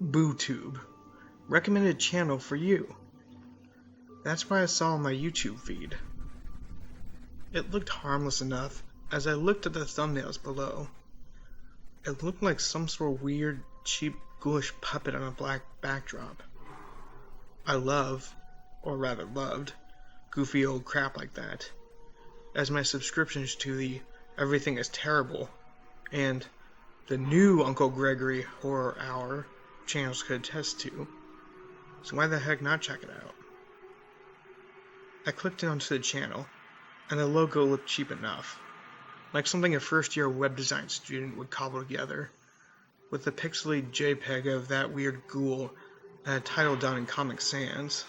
BooTube. Recommended channel for you. That's what I saw on my YouTube feed. It looked harmless enough as I looked at the thumbnails below. It looked like some sort of weird, cheap, ghoulish puppet on a black backdrop. I love, or rather loved, goofy old crap like that, as my subscriptions to the Everything is Terrible and the new Uncle Gregory Horror Hour channels could attest to. So why the heck not check it out? I clicked onto the channel, and the logo looked cheap enough, like something a first-year web design student would cobble together, with the pixely JPEG of that weird ghoul and a title done in Comic Sans.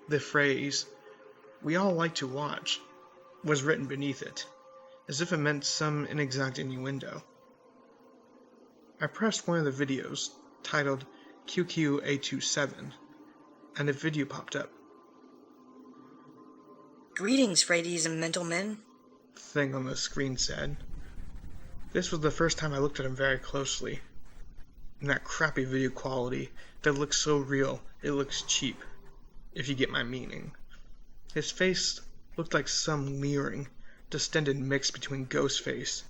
The phrase, "we all like to watch," was written beneath it, as if it meant some inexact innuendo. I pressed one of the videos, titled QQ827, and a video popped up. "Greetings, Fradies and mental men," The thing on the screen said. This was the first time I looked at him very closely. And that crappy video quality that looks so real, it looks cheap, if you get my meaning. His face looked like some leering, distended mix between Ghostface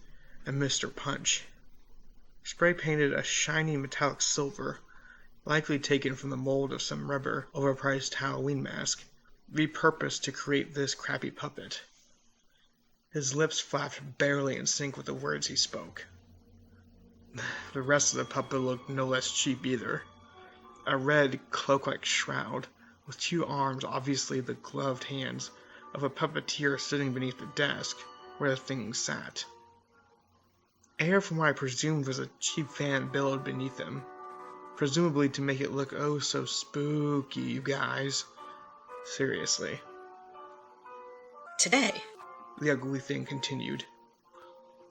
and Mr. Punch. Spray painted a shiny metallic silver, likely taken from the mold of some rubber, overpriced Halloween mask, repurposed to create this crappy puppet. His lips flapped barely in sync with the words he spoke. The rest of the puppet looked no less cheap either. A red, cloak-like shroud, with two arms obviously the gloved hands of a puppeteer sitting beneath the desk where the thing sat. Air from what I presumed was a cheap fan billowed beneath him, presumably to make it look oh so spooky, you guys. Seriously. "Today, The ugly thing continued.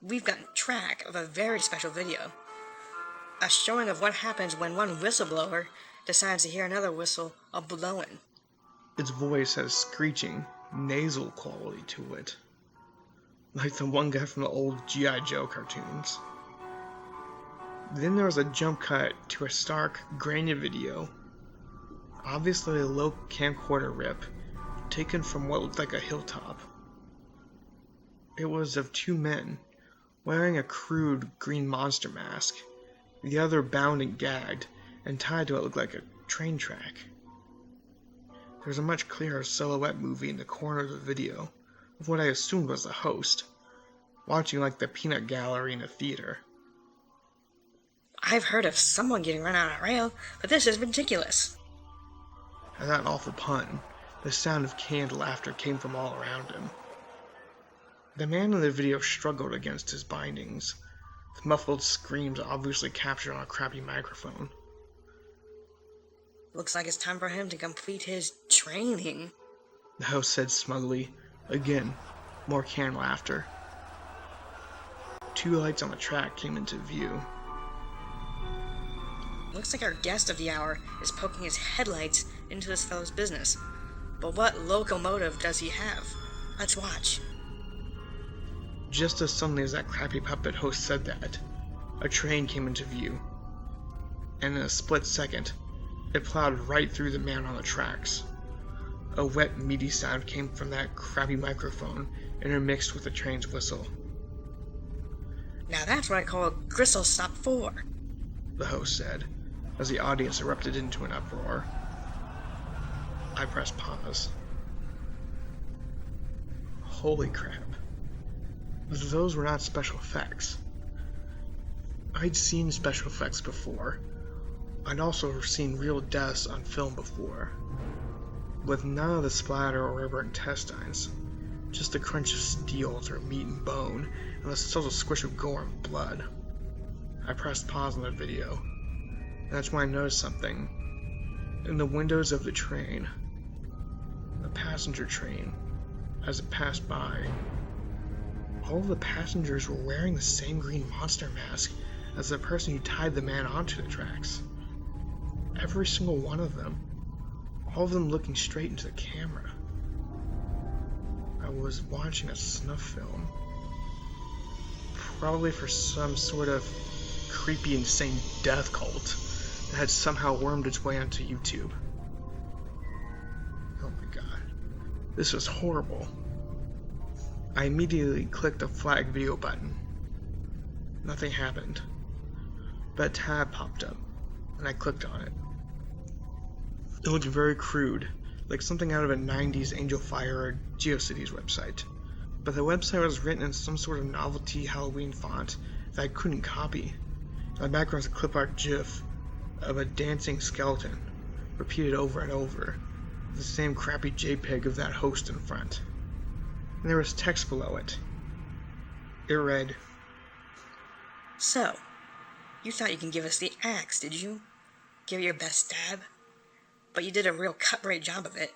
we've gotten track of a very special video. A showing of what happens when one whistleblower decides to hear another whistle a blowing. Its voice has screeching, nasal quality to it, like the one guy from the old G.I. Joe cartoons. Then there was a jump cut to a stark, grainy video, obviously a low camcorder rip, taken from what looked like a hilltop. It was of two men, wearing a crude green monster mask, the other bound and gagged, and tied to what looked like a train track. There was a much clearer silhouette movie in the corner of the video, of what I assumed was the host, watching like the peanut gallery in a theater. "I've heard of someone getting run on a rail, but this is ridiculous." At that awful pun, the sound of canned laughter came from all around him. The man in the video struggled against his bindings, with muffled screams obviously captured on a crappy microphone. "Looks like it's time for him to complete his training." The host said smugly. Again, more canned laughter. Two lights on the track came into view. "Looks like our guest of the hour is poking his headlights into this fellow's business. But what locomotive does he have? Let's watch." Just as suddenly as that crappy puppet host said that, a train came into view, and in a split second, it plowed right through the man on the tracks. A wet, meaty sound came from that crappy microphone, intermixed with the train's whistle. "Now that's what I call a Gristle Stop 4. The host said, as the audience erupted into an uproar. I pressed pause. Holy crap. Those were not special effects. I'd seen special effects before. I'd also seen real deaths on film before, with none of the splatter or rubber intestines, just the crunch of steel through meat and bone, and the subtle squish of gore and blood. I pressed pause on the video, and that's when I noticed something. In the windows of the train, the passenger train, as it passed by, all of the passengers were wearing the same green monster mask as the person who tied the man onto the tracks. Every single one of them. All of them looking straight into the camera. I was watching a snuff film. Probably for some sort of creepy, insane death cult that had somehow wormed its way onto YouTube. Oh my god. This was horrible. I immediately clicked the flag video button. Nothing happened. But a tab popped up, and I clicked on it. It looked very crude, like something out of a 90s Angel Fire or GeoCities website. But the website was written in some sort of novelty Halloween font that I couldn't copy. My background was a clip art GIF of a dancing skeleton, repeated over and over, with the same crappy JPEG of that host in front. And there was text below it. It read, So, you thought you can give us the axe, did you? Give it your best stab? But you did a real cut-rate job of it.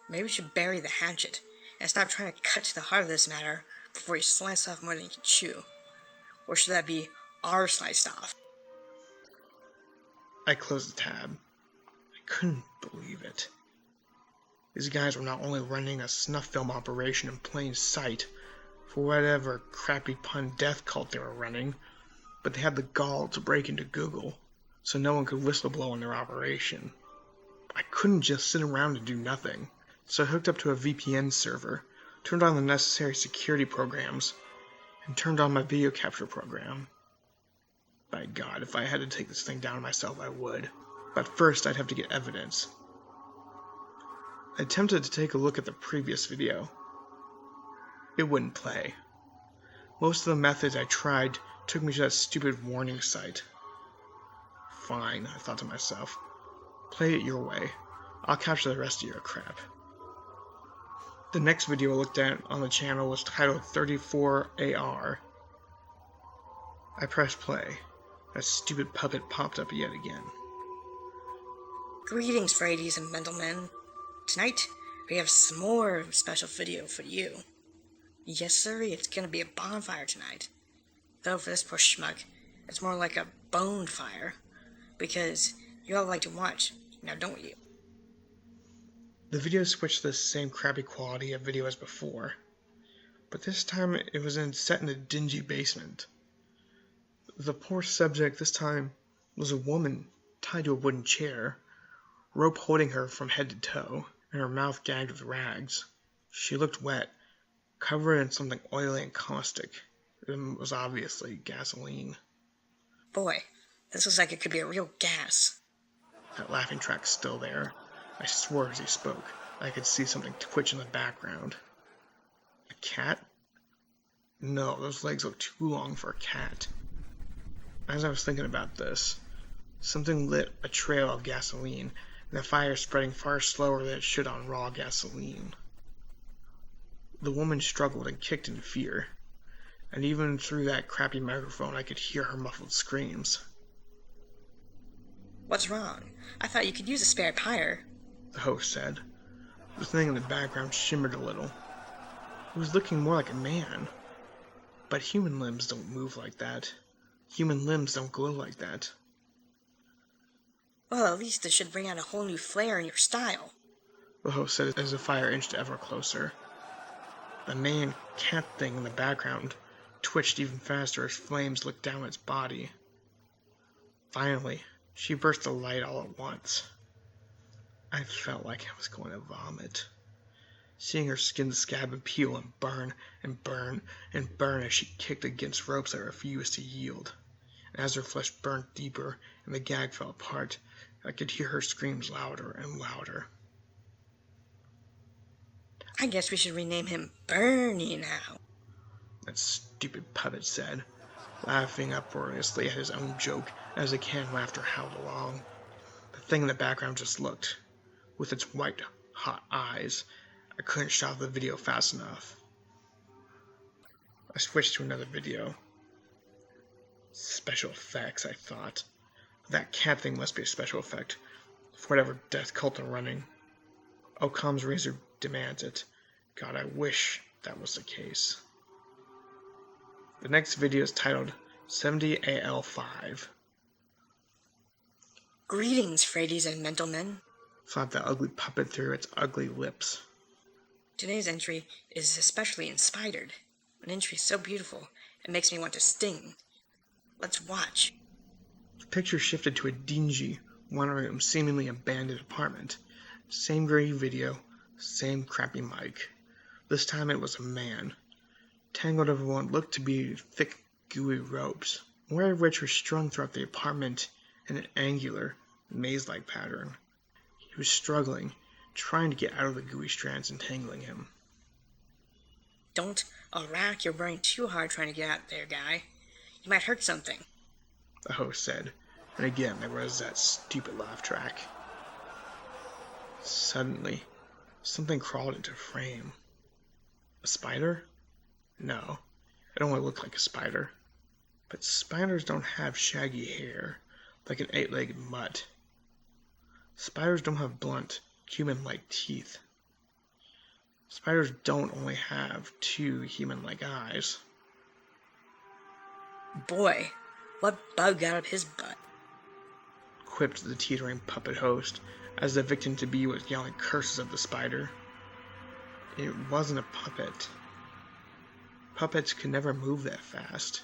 Maybe you should bury the hatchet and stop trying to cut to the heart of this matter before you slice off more than you can chew. Or should that be our sliced off? I closed the tab. I couldn't believe it. These guys were not only running a snuff film operation in plain sight for whatever crappy pun death cult they were running, but they had the gall to break into Google so no one could whistleblow on their operation. I couldn't just sit around and do nothing, so I hooked up to a VPN server, turned on the necessary security programs, and turned on my video capture program. By God, if I had to take this thing down myself, I would. But first, I'd have to get evidence. I attempted to take a look at the previous video. It wouldn't play. Most of the methods I tried took me to that stupid warning site. Fine, I thought to myself. Play it your way. I'll capture the rest of your crap. The next video I looked at on the channel was titled 34AR. I pressed play. That stupid puppet popped up yet again. Greetings, ladies and gentlemen. Tonight, we have some more special video for you. Yes, sir, it's gonna be a bonfire tonight. Though for this poor schmuck, it's more like a bonefire. Because you all like to watch, now don't you? The video switched to the same crappy quality of video as before, but this time it was set in a dingy basement. The poor subject this time was a woman tied to a wooden chair, rope holding her from head to toe, and her mouth gagged with rags. She looked wet, covered in something oily and caustic. It was obviously gasoline. Boy, this looks like it could be a real gas. That laughing track's still there. I swore as he spoke. I could see something twitch in the background. A cat? No, those legs look too long for a cat. As I was thinking about this, something lit a trail of gasoline, and the fire spreading far slower than it should on raw gasoline. The woman struggled and kicked in fear, and even through that crappy microphone I could hear her muffled screams. What's wrong? I thought you could use a spare tire. The host said. The thing in the background shimmered a little. It was looking more like a man. But human limbs don't move like that. Human limbs don't glow like that. Well, at least this should bring out a whole new flair in your style. The host said as the fire inched ever closer. The man-cat thing in the background twitched even faster as flames licked down its body. Finally, she burst the light all at once. I felt like I was going to vomit. Seeing her skin scab and peel and burn and burn and burn as she kicked against ropes that refused to yield. And as her flesh burned deeper and the gag fell apart, I could hear her screams louder and louder. I guess we should rename him Bernie now. That stupid puppet said, laughing uproariously at his own joke as the canned laughter howled along. The thing in the background just looked, with its white, hot eyes. I couldn't stop the video fast enough. I switched to another video. Special effects, I thought. That cat thing must be a special effect for whatever death cult they're running. Ocom's razor demands it. God, I wish that was the case. The next video is titled 70AL5. Greetings, ladies and gentlemen. Flapped the ugly puppet through its ugly lips. Today's entry is especially inspired. An entry so beautiful, it makes me want to sting. Let's watch. The picture shifted to a dingy, One room, seemingly abandoned apartment. Same grainy video, same crappy mic. This time it was a man, tangled over what looked to be thick, gooey ropes, more of which were strung throughout the apartment in an angular, maze-like pattern. He was struggling, trying to get out of the gooey strands entangling him. Don't rack your brain too hard trying to get out there, guy. You might hurt something, the host said, and again there was that stupid laugh track. Suddenly, something crawled into frame. A spider? No, it only looked like a spider. But spiders don't have shaggy hair, like an 8-legged mutt. Spiders don't have blunt, human-like teeth. Spiders don't only have 2 human-like eyes. Boy, what bug got up his butt? Quipped the teetering puppet host, as the victim-to-be was yelling curses at the spider. It wasn't a puppet. Puppets could never move that fast.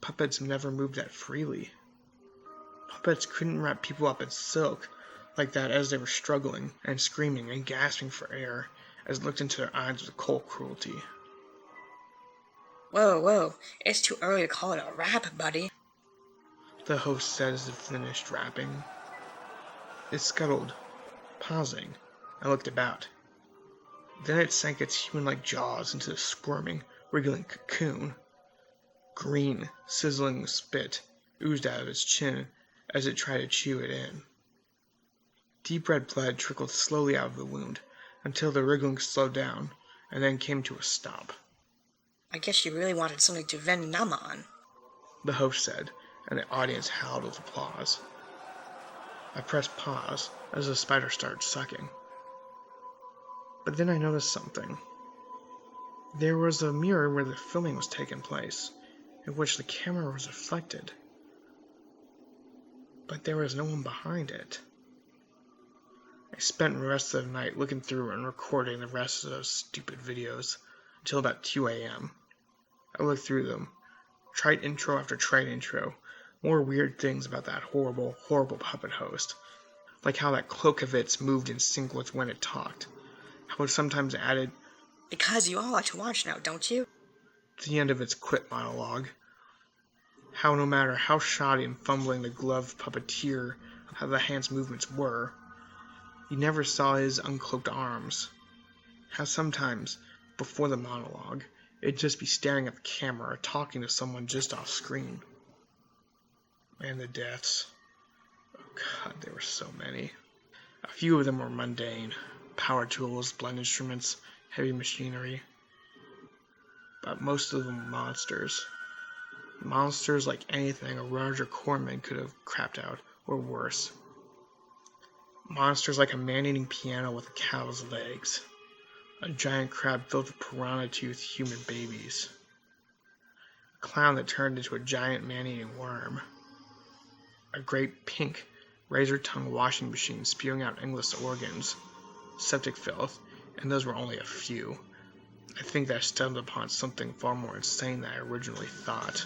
Puppets never moved that freely. Puppets couldn't wrap people up in silk like that as they were struggling and screaming and gasping for air as it looked into their eyes with cold cruelty. Whoa, it's too early to call it a rap, buddy, the host said as it finished rapping. It scuttled, pausing, and looked about. Then it sank its human-like jaws into the squirming, wriggling cocoon. Green, sizzling spit oozed out of its chin as it tried to chew it in. Deep red blood trickled slowly out of the wound until the wriggling slowed down and then came to a stop. I guess you really wanted something to vend numb on, the host said, and the audience howled with applause. I pressed pause as the spider started sucking. But then I noticed something. There was a mirror where the filming was taking place, in which the camera was reflected. But there was no one behind it. I spent the rest of the night looking through and recording the rest of those stupid videos until about 2 a.m. I looked through them, tried intro after tried intro, more weird things about that horrible, horrible puppet host, like how that cloak of its moved in sync with when it talked, how it sometimes added, because you all like to watch now, don't you? to the end of its quit monologue, how no matter how shoddy and fumbling the gloved puppeteer, how the hand's movements were, you never saw his uncloaked arms, how sometimes, before the monologue, it'd just be staring at the camera or talking to someone just off screen. And the deaths. Oh God, there were so many. A few of them were mundane. Power tools, blunt instruments, heavy machinery. But most of them were monsters. Monsters like anything a Roger Corman could have crapped out, or worse. Monsters like a man-eating piano with a cow's legs. A giant crab filled with piranha-toothed human babies. A clown that turned into a giant man-eating worm. A great pink, razor-tongued washing machine spewing out endless organs, septic filth, and those were only a few. I think that I stumbled upon something far more insane than I originally thought.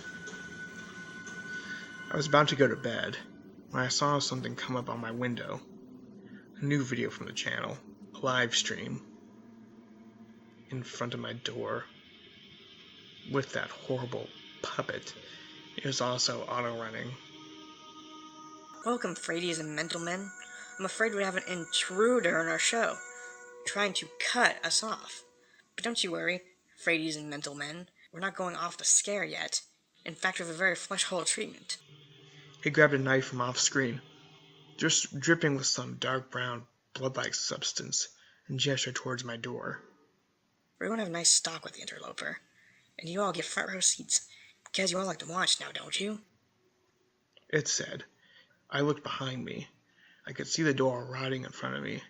I was about to go to bed when I saw something come up on my window. A new video from the channel, a live stream, in front of my door, with that horrible puppet. It was also auto-running. Welcome, Fradies and mental men. I'm afraid we have an intruder in our show, trying to cut us off. But don't you worry, Fradies and mental men. We're not going off the scare yet. In fact, we have a very flesh-hole treatment. He grabbed a knife from off-screen, just dripping with some dark brown, blood-like substance, and gestured towards my door. We're going to have a nice talk with the interloper, and you all get front row seats, because you all like to watch now, don't you? It said. I looked behind me. I could see the door rotting in front of me.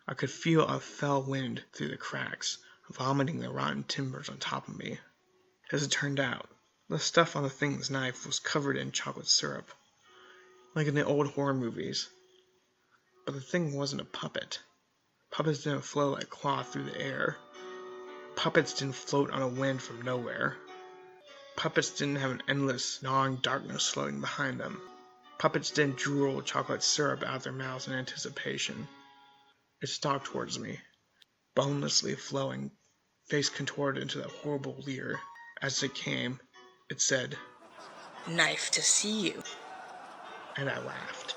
I could feel a fell wind through the cracks, vomiting the rotten timbers on top of me. As it turned out, the stuff on the thing's knife was covered in chocolate syrup, like in the old horror movies. But the thing wasn't a puppet. Puppets didn't flow like cloth through the air. Puppets didn't float on a wind from nowhere. Puppets didn't have an endless, gnawing darkness floating behind them. Puppets then drool chocolate syrup out their mouths in anticipation. It stalked towards me, bonelessly flowing, face contorted into that horrible leer. As it came, it said, "Knife to see you." and I laughed.